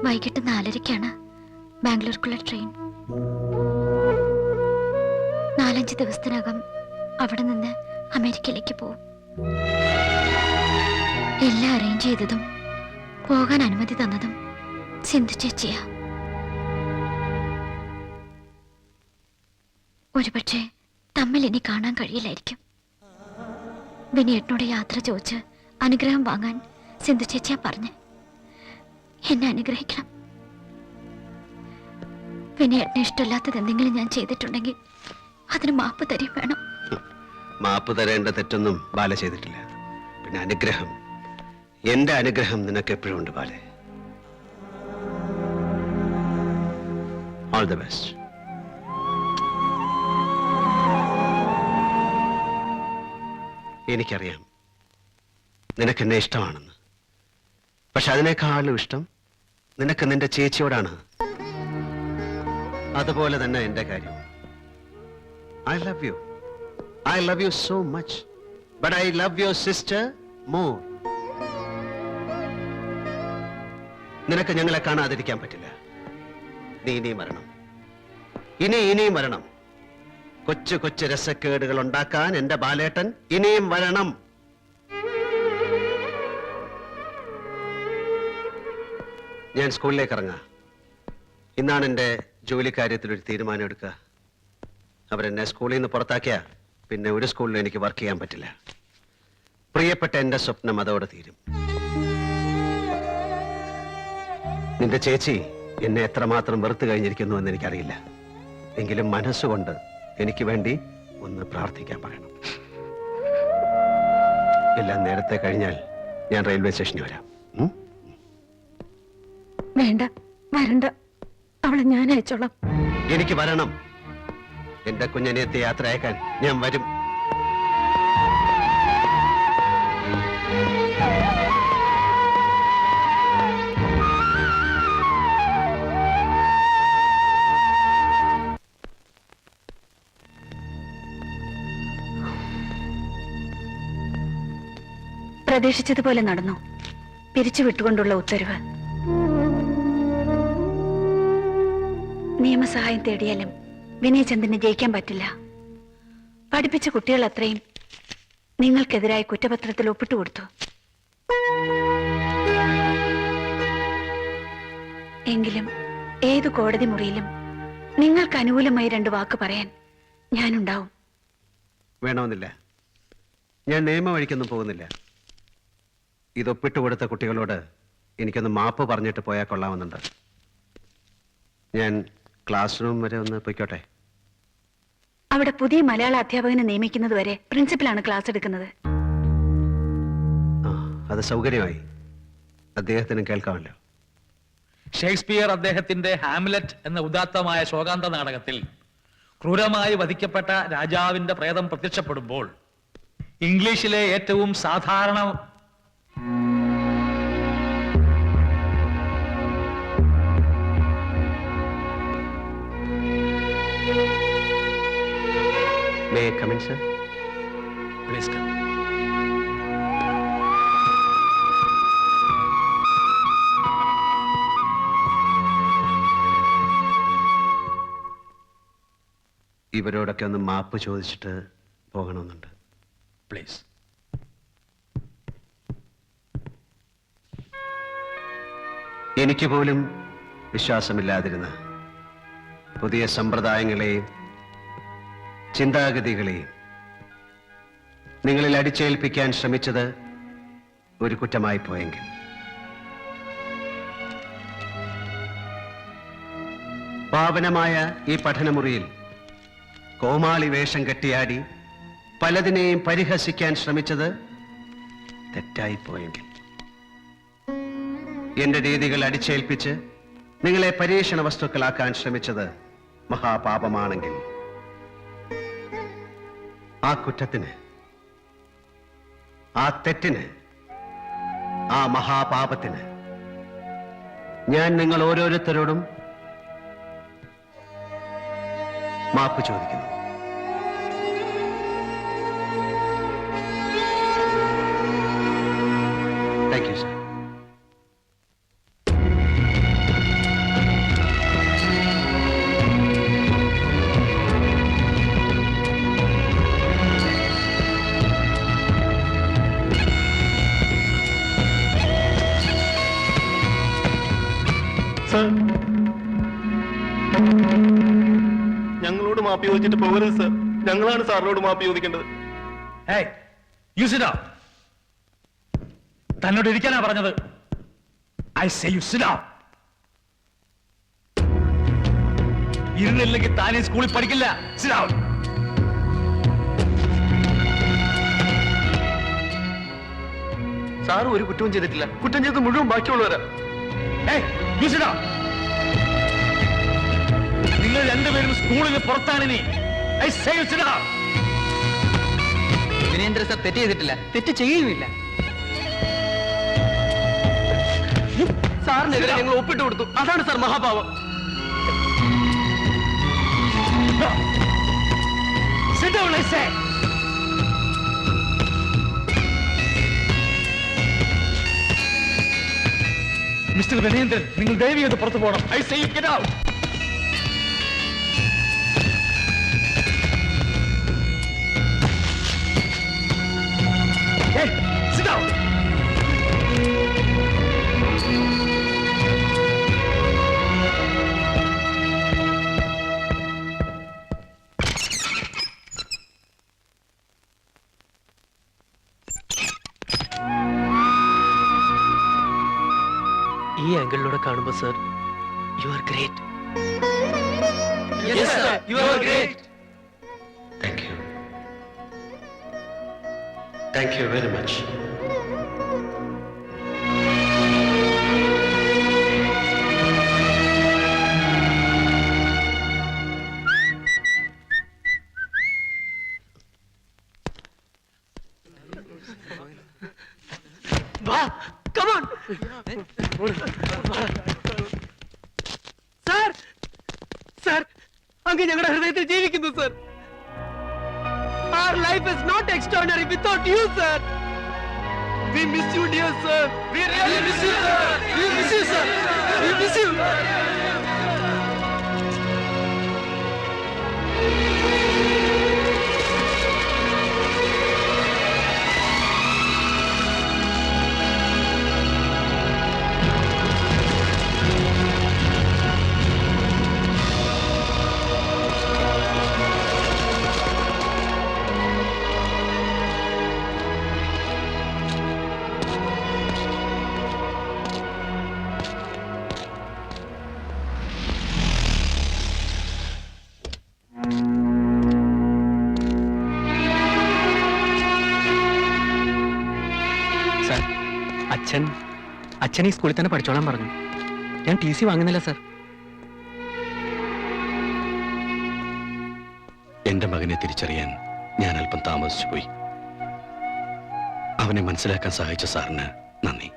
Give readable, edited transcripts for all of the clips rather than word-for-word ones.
വൈകിട്ട് 4:30-ക്കാണ് ബാംഗ്ലൂർക്കുള്ള ട്രെയിൻ. 4-5 ദിവസത്തിനകം അവിടെ നിന്ന് അമേരിക്കയിലേക്ക് പോകും. എല്ലാം അറേഞ്ച് ചെയ്തതും പോകാൻ അനുമതി തന്നതും സിന്ധു ചേച്ചിയാ. ഒരുപക്ഷെ തമ്മിൽ ഇനി കാണാൻ കഴിയില്ലായിരിക്കും. വിനയേട്ടനോട് യാത്ര ചോദിച്ച് അനുഗ്രഹം വാങ്ങാൻ സിന്ധു ചേച്ചിയാ പറഞ്ഞ്. എന്നെ അനുഗ്രഹിക്കണം. വിനയേട്ടന് ഇഷ്ടമില്ലാത്തത് എന്തെങ്കിലും ഞാൻ ചെയ്തിട്ടുണ്ടെങ്കിൽ അതിന് മാപ്പ് തരും വേണം. മാപ്പ് തരേണ്ട തെറ്റൊന്നും ബാല ചെയ്തിട്ടില്ല. പിന്നെ അനുഗ്രഹം, എന്റെ അനുഗ്രഹം നിനക്ക് എപ്പോഴും ഉണ്ട് ബാലെ. All the best. എനിക്കറിയാം നിനക്ക് എന്നെ ഇഷ്ടമാണെന്ന്. പക്ഷെ അതിനേക്കാളും ഇഷ്ടം നിനക്ക് നിന്റെ ചേച്ചിയോടാണ്. അതുപോലെ തന്നെ എന്റെ കാര്യം. I love you. I love you so much, but I love your sister more. നിനക്ക് ഞങ്ങളെ കാണാതിരിക്കാൻ പറ്റില്ല. നീ ഇനിയും വരണം, ഇനിയും വരണം. കൊച്ചു കൊച്ചു രസക്കേടുകൾ ഉണ്ടാക്കാൻ എന്റെ ബാലേട്ടൻ ഇനിയും വരണം. ഞാൻ സ്കൂളിലേക്ക് ഇറങ്ങാം. ഇന്നാണ് എന്റെ ജോലിക്കാര്യത്തിൽ ഒരു തീരുമാനം എടുക്കുക. അവരെന്നെ സ്കൂളിൽ നിന്ന് പുറത്താക്കിയ പിന്നെ ഒരു സ്കൂളിലും എനിക്ക് വർക്ക് ചെയ്യാൻ പറ്റില്ല. പ്രിയപ്പെട്ട എന്റെ സ്വപ്നം അതോടെ തീരും. നിന്റെ ചേച്ചി എന്നെ എത്രമാത്രം വെറുത്തു കഴിഞ്ഞിരിക്കുന്നു എന്ന് എനിക്കറിയില്ല. എങ്കിലും മനസ്സുകൊണ്ട് എനിക്ക് വേണ്ടി ഒന്ന് പ്രാർത്ഥിക്കാൻ പറയണം. എല്ലാം നേരത്തെ കഴിഞ്ഞാൽ ഞാൻ റെയിൽവേ സ്റ്റേഷനിൽ വരാം. വേണ്ട, വരണ്ട. അവളെ ഞാൻ അയച്ചോളാം. എനിക്ക് വരണം. എന്റെ കുഞ്ഞനിയത്തെ യാത്ര അയക്കാൻ ഞാൻ വരും. പ്രതീക്ഷിച്ചതുപോലെ നടന്നു. പിരിച്ചുവിട്ടുകൊണ്ടുള്ള ഉത്തരവ്. നിയമസഹായം തേടിയാലും വിനയചന്ദ്രന് ജയിക്കാൻ പറ്റില്ല. പഠിപ്പിച്ച കുട്ടികൾ അത്രയും നിങ്ങൾക്കെതിരായ കുറ്റപത്രത്തിൽ ഒപ്പിട്ടു കൊടുത്തു. എങ്കിലും ഏതു കോടതി മുറിയിലും നിങ്ങൾക്ക് അനുകൂലമായി 2 വാക്ക് പറയാൻ ഞാനുണ്ടാവും. വേണമെന്നില്ല. ഞാൻ നിയമ വഴിക്കൊന്നും പോകുന്നില്ല. ഇത് ഒപ്പിട്ട് കൊടുത്ത കുട്ടികളോട് എനിക്കൊന്ന് മാപ്പ് പറഞ്ഞിട്ട് പോയാൽ കൊള്ളാമെന്നുണ്ട്. ഞാൻ ക്ലാസ് റൂം വരെ ഒന്ന് പൊയ്ക്കോട്ടെ? അവിടെ പുതിയ മലയാള അധ്യാപകനെ നിയമിക്കുന്നത് വരെ പ്രിൻസിപ്പലാണ് ക്ലാസ് എടുക്കുന്നത്. അത് സൗകര്യമായി. അദ്ദേഹത്തിന് കേൾക്കാമല്ലോ. ഷേക്സ്പിയർ അദ്ദേഹത്തിന്റെ ഹാംലെറ്റ് എന്ന ഉദാത്തമായ ശോകാന്ത നാടകത്തിൽ ക്രൂരമായി വധിക്കപ്പെട്ട രാജാവിന്റെ പ്രേതം പ്രത്യക്ഷപ്പെടുമ്പോൾ ഇംഗ്ലീഷിലെ ഏറ്റവും സാധാരണ May I come in, sir? Please come. ഇവരോടൊക്കെ ഒന്ന് മാപ്പ് ചോദിച്ചിട്ട് പോകണമെന്നുണ്ട്. പ്ലീസ്. എനിക്ക് പോലും വിശ്വാസമില്ലാതിരുന്ന പുതിയ സമ്പ്രദായങ്ങളെയും ചിന്താഗതികളെയും നിങ്ങളിൽ അടിച്ചേൽപ്പിക്കാൻ ശ്രമിച്ചത് ഒരു കുറ്റമായി പോയെങ്കിൽ പാവനമായ ഈ പഠനമുറിയിൽ കോമാളി വേഷം കെട്ടിയാടി പലതിനെയും പരിഹസിക്കാൻ ശ്രമിച്ചത് തെറ്റായിപ്പോയെങ്കിൽ എന്റെ രീതികൾ അടിച്ചേൽപ്പിച്ച് നിങ്ങളെ പരീക്ഷണ വസ്തുക്കളാക്കാൻ ശ്രമിച്ചത് മഹാപാപമാണെങ്കിൽ ആ കുറ്റത്തിന്, ആ തെറ്റിന്, ആ മഹാപാപത്തിന് ഞാൻ നിങ്ങൾ ഓരോരുത്തരോടും മാപ്പ് ചോദിക്കുന്നു. Thank you sir. സർ, ഞങ്ങളോട് മാപ്പി ചോദിച്ചിട്ട് പോകരുത് സർ. ഞങ്ങളാണ് സാറിനോട് മാപ്പി ചോദിക്കേണ്ടത്. Hey, you sit down. തന്നോട് ഇരിക്കാനാ പറഞ്ഞത്. I say you sit down. ഇരുന്നില്ലെങ്കിൽ താനീ സ്കൂളിൽ പഠിക്കില്ല. Sit down. സാറ് ഒരു കുറ്റവും ചെയ്തിട്ടില്ല. കുറ്റം ചെയ്ത് മുഴുവൻ ബാക്കിയുള്ളവരാ. Hey, you sit down. നിങ്ങൾ രണ്ടുപേരും സ്കൂളിന് പുറത്താണിനി. I say you sit down. Vinendra sir തെറ്റ് ചെയ്തിട്ടില്ല, തെറ്റ് ചെയ്യുകയുമില്ല. സാറിനെതിരെ ഞങ്ങൾ ഒപ്പിട്ട് കൊടുത്തു. അതാണ് സാർ മഹാപാവം. Sit down, I say. Mister Vinendran, നിങ്ങൾ ദയവ് ചെയ്ത് പുറത്തു പോകണം. I say you get out. Hey, sit down. ഈ ആംഗിളിലൂടെ കാണുമ്പോൾ sir, you are great. Yes, sir. You are great. Thank you. Thank you very much. വാ, come on. സാർ, സാർ, അങ്ങ് ഞങ്ങളുടെ ഹൃദയത്തിൽ ജീവിക്കുന്നു sir. Our life is not extraordinary without you, sir. We miss you, dear sir. We really miss you, sir. We miss you, sir. We miss you. അച്ഛൻ ഈ സ്കൂളിൽ തന്നെ പഠിച്ചോളാൻ പറഞ്ഞു. ഞാൻ TC വാങ്ങുന്നില്ല സർ. എന്റെ മകനെ തിരിച്ചറിയാൻ ഞാൻ അല്പം താമസിച്ചു പോയി. അവനെ മനസ്സിലാക്കാൻ സഹായിച്ച സാറിന് നന്ദി.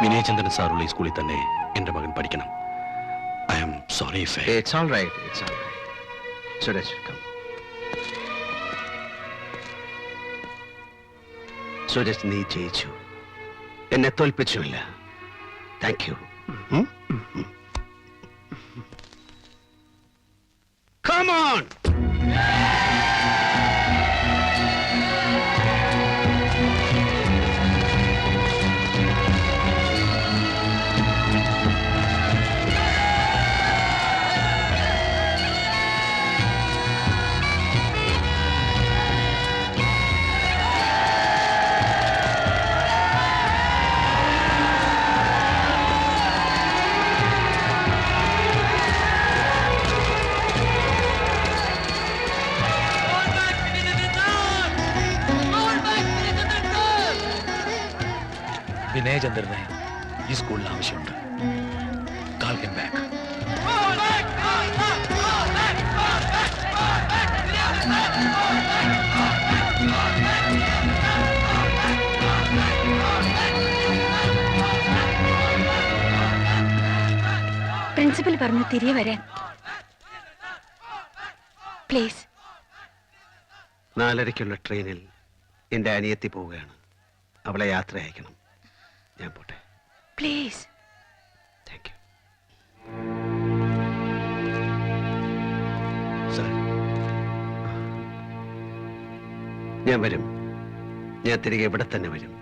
വിനയചന്ദ്രൻ സാറുള്ള ഈ സ്കൂളിൽ തന്നെ എന്റെ മകൻ പഠിക്കണം. I am sorry if It's all right. It's all right. Suraj, come. Suraj, നീ ജയിച്ചു. എന്നെ തോൽപ്പിച്ചുമില്ല. Thank you. Come on! വിനയചന്ദ്രനെ ഈ സ്കൂളിൽ ആവശ്യമുണ്ട്. Call him back. പ്രിൻസിപ്പൽ പറഞ്ഞു തിരികെ വരാൻ. പ്ലീസ്. 4:30-ക്കുള്ള ട്രെയിനിൽ എന്റെ അനിയത്തി പോവുകയാണ്. അവളെ യാത്ര അയക്കണം. ഞാൻ പോട്ടെ. പ്ലീസ്. Thank you. സർ, ഞാൻ വരും. ഞാൻ തിരികെ ഇവിടെ തന്നെ വരും.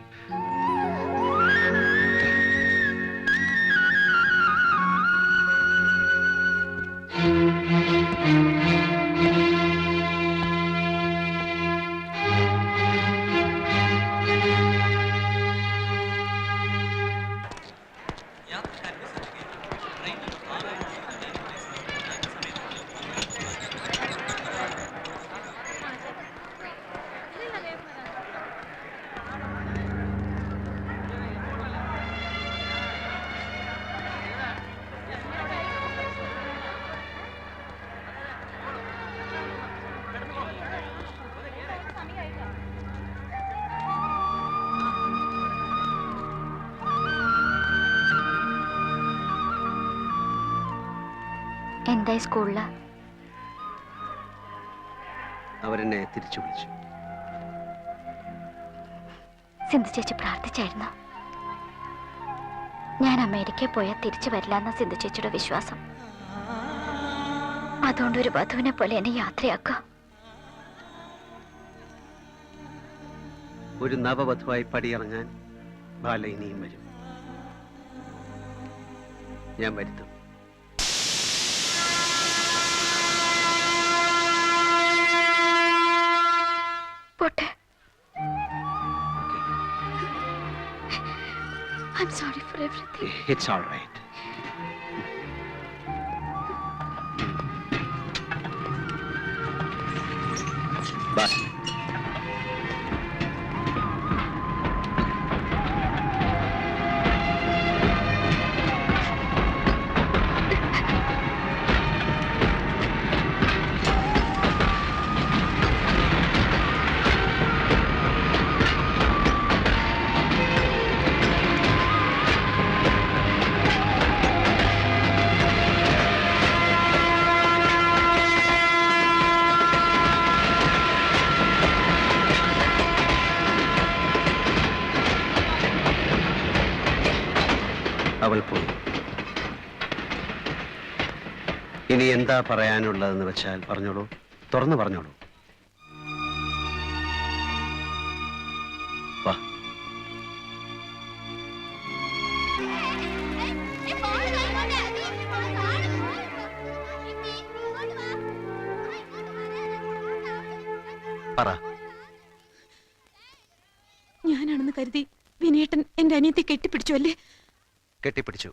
എന്തായി സ്കൂളില്? അവരെന്നെ തിരിച്ചു വിളിച്ചു. സിന്ധു ചേച്ചി പ്രാർത്ഥിച്ചായിരുന്നു. ഞാൻ അമേരിക്കയിൽ പോയാൽ തിരിച്ചു വരില്ല എന്ന സിന്ധു ചേച്ചിയുടെ വിശ്വാസം. അതുകൊണ്ട് ഒരു വധുവിനെ പോലെ എന്നെ യാത്രയാക്കാം. ഒരു നവവധുവായി പടിയിറങ്ങാൻ ബാല ഇനിയും വരും. ഞാൻ വരുത്തും. പോട്ടെ. I'm sorry for everything. It's all right. Bye. അവൾ പോയി. ഇനി എന്താ പറയാനുള്ളതെന്ന് വെച്ചാൽ പറഞ്ഞോളൂ, തുറന്നു പറഞ്ഞോളൂ. വാ. പറ. ഞാനാണെന്ന് കരുതി വിനേട്ടൻ എന്റെ അനിയത്തെ കെട്ടിപ്പിടിച്ചു അല്ലേ? കെട്ടിപ്പിടിച്ചു.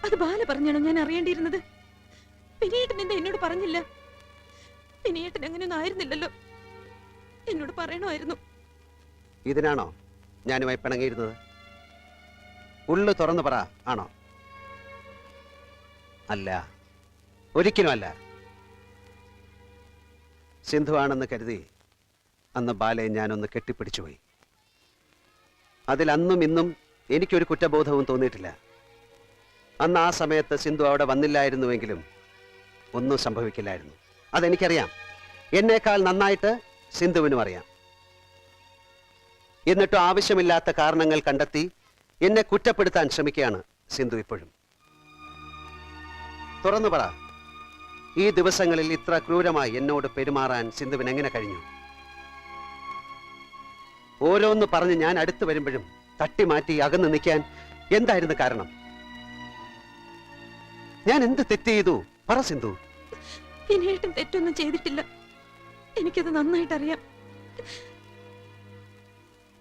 അത് ബാല പറഞ്ഞാണോ ഞാൻ അറിയേണ്ടിയിരുന്നത്? വിനേട്ടൻ എന്താ എന്നോട് പറഞ്ഞില്ല? വിനേട്ടൻ അങ്ങനെയൊന്നും ആയിരുന്നില്ലല്ലോ. എന്നോട് പറയണമായിരുന്നു. ഇതിനാണോ ഞാനുമായി പിണങ്ങിയിരുന്നത്? ഉള്ളു തുറന്നു പറ. ആണോ? അല്ല, ഒരിക്കലും അല്ല. സിന്ധു ആണെന്ന് കരുതി അന്ന് ബാലയെ ഞാനൊന്ന് കെട്ടിപ്പിടിച്ചു പോയി. അതിൽ അന്നും ഇന്നും എനിക്കൊരു കുറ്റബോധവും തോന്നിയിട്ടില്ല. അന്ന് ആ സമയത്ത് സിന്ധു അവിടെ വന്നില്ലായിരുന്നുവെങ്കിലും ഒന്നും സംഭവിക്കില്ലായിരുന്നു. അതെനിക്കറിയാം. എന്നേക്കാൾ നന്നായിട്ട് സിന്ധുവിനും അറിയാം. എന്നിട്ടും ആവശ്യമില്ലാത്ത കാരണങ്ങൾ കണ്ടെത്തി എന്നെ കുറ്റപ്പെടുത്താൻ ശ്രമിക്കുകയാണ് സിന്ധു ഇപ്പോഴും. തുറന്നു പറ, ഈ ദിവസങ്ങളിൽ ഇത്ര ക്രൂരമായി എന്നോട് പെരുമാറാൻ സിന്ധുവിന് എങ്ങനെ കഴിഞ്ഞു? ഓരോന്ന് പറഞ്ഞ് ഞാൻ അടുത്ത് വരുമ്പോഴും തട്ടിമാറ്റി അകന്ന് നിൽക്കാൻ എന്തായിരുന്നു കാരണം? ഞാൻ എന്ത് തെറ്റ് ചെയ്തു? പറ സിന്ധു. വിനേട്ടൻ തെറ്റൊന്നും ചെയ്തിട്ടില്ല. എനിക്കത് നന്നായിട്ട് അറിയാം.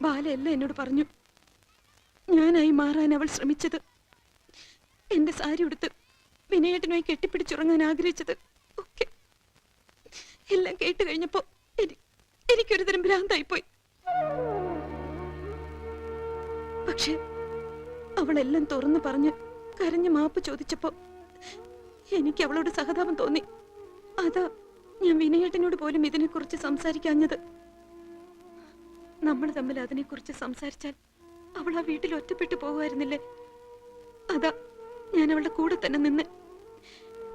ബാലയല്ല എന്നോട് പറഞ്ഞു. ഞാനായി മാറാൻ അവൾ ശ്രമിച്ചത്, എന്റെ സാരി ഉടുത്ത് വിനയേട്ടനുമായി കെട്ടിപ്പിടിച്ചുറങ്ങാൻ ആഗ്രഹിച്ചത് ഒക്കെ എല്ലാം കേട്ട് കഴിഞ്ഞപ്പോ എനിക്കൊരു തരം ഭ്രാന്തായിപ്പോയി. പക്ഷെ അവളെല്ലാം തുറന്നു പറഞ്ഞ് കരഞ്ഞ് മാപ്പ് ചോദിച്ചപ്പോ എനിക്ക് അവളോട് സഹതാപം തോന്നി. അതാ ഞാൻ വിനയേട്ടനോട് പോലും ഇതിനെക്കുറിച്ച് സംസാരിക്കാഞ്ഞത്. നമ്മൾ തമ്മിൽ അതിനെക്കുറിച്ച് സംസാരിച്ചാൽ അവൾ ആ വീട്ടിൽ ഒറ്റപ്പെട്ടു പോകുമായിരുന്നില്ലേ? അതാ ഞാൻ അവളുടെ കൂടെ തന്നെ നിന്ന്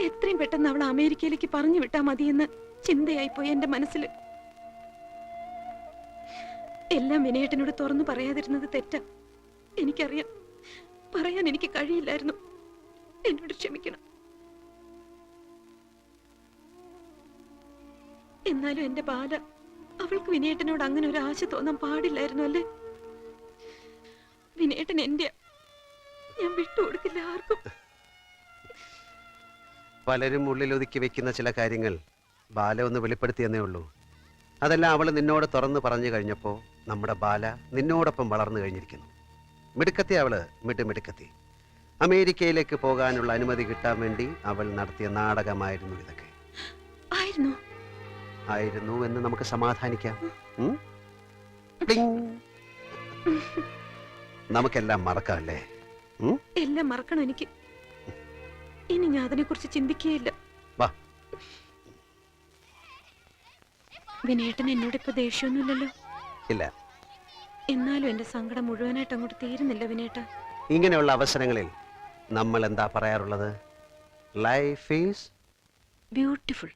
എത്രയും പെട്ടെന്ന് അവൾ അമേരിക്കയിലേക്ക് പറഞ്ഞു വിട്ടാ മതിയെന്ന് ചിന്തയായിപ്പോയി എന്റെ മനസ്സിൽ. എല്ലാം വിനയേട്ടനോട് തുറന്നു പറയാതിരുന്നത് തെറ്റാ, എനിക്കറിയാം. പറയാൻ എനിക്ക് കഴിയില്ലായിരുന്നു. എന്നോട് ക്ഷമിക്കണം. എന്നാലും എന്റെ ബാല, അവൾക്ക് വിനയേട്ടനോട് അങ്ങനെ ഒരു ആശ തോന്നാൻ പാടില്ലായിരുന്നു അല്ലേ? വിനയേട്ടൻ എന്റെ, ഞാൻ വിട്ടുകൊടുക്കില്ല ആർക്കും. പലരും ഉള്ളിലൊതുക്കി വെക്കുന്ന ചില കാര്യങ്ങൾ ബാല ഒന്ന് വെളിപ്പെടുത്തിയെന്നേ ഉള്ളൂ. അതെല്ലാം അവൾ നിന്നോട് തുറന്ന് പറഞ്ഞു കഴിഞ്ഞപ്പോൾ നമ്മുടെ ബാല നിന്നോടൊപ്പം വളർന്നു കഴിഞ്ഞിരിക്കുന്നു. മിടുക്കത്തി അവള്, മിടുക്കത്തി. അമേരിക്കയിലേക്ക് പോകാനുള്ള അനുമതി കിട്ടാൻ വേണ്ടി അവൾ നടത്തിയ നാടകമായിരുന്നു ഇതൊക്കെ. ആയിരുന്നു എന്ന് നമുക്ക് സമാധാനിക്കാം. നമുക്കെല്ലാം മറക്കാം അല്ലേ? എല്ലാം മറക്കണം എനിക്ക്. ഇനി ഞാൻ അതിനെ കുറിച്ച് ചിന്തിക്കുകയില്ല. വിനേട്ടൻ എന്നോട് ഇപ്പൊ ദേഷ്യമൊന്നുമില്ലല്ലോ? ഇല്ല. എന്നാലും എന്റെ സങ്കടം മുഴുവനായിട്ട് അങ്ങോട്ട് തീരുന്നില്ല വിനേട്ട. ഇങ്ങനെയുള്ള അവസരങ്ങളിൽ നമ്മൾ എന്താ പറയാറുള്ളത്? Life is beautiful